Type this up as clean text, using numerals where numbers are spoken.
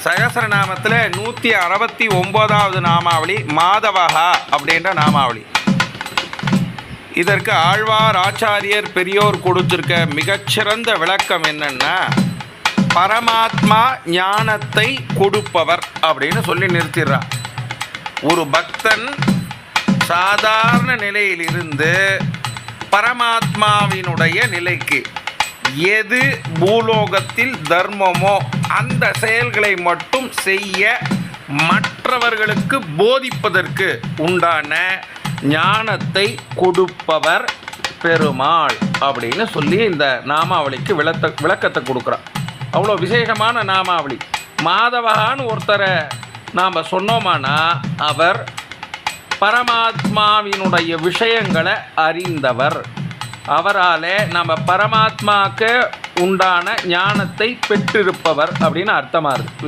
சகசரநாமத்தில் 169வது நாமாவளி மாதவகா அப்படின்ற நாமாவளி. இதற்கு ஆழ்வார் ஆச்சாரியர் பெரியோர் கொடுத்திருக்க மிகச்சிறந்த விளக்கம் என்னன்னா, பரமாத்மா ஞானத்தை கொடுப்பவர் அப்படின்னு சொல்லி நிறுத்திடுறார். ஒரு பக்தன் சாதாரண நிலையிலிருந்து பரமாத்மாவினுடைய நிலைக்கு எது பூலோகத்தில் தர்மமோ அந்த செயல்களை மட்டும் செய்ய மற்றவர்களுக்கு போதிப்பதற்கு உண்டான ஞானத்தை கொடுப்பவர் பெருமாள் அப்படின்னு சொல்லி இந்த நாமாவளிக்கு விளக்கத்தை கொடுக்குறான். அவ்வளோ விசேஷமான நாமாவளி. மாதவகான்னு ஒருத்தரை நாம் சொன்னோமானா அவர் பரமாத்மாவினுடைய விஷயங்களை அறிந்தவர். அவரால் நம்ம பரமாத்மாவுக்கு உண்டான ஞானத்தை பெற்றிருப்பவர் அப்படின்னு அர்த்தமாக இருக்குது.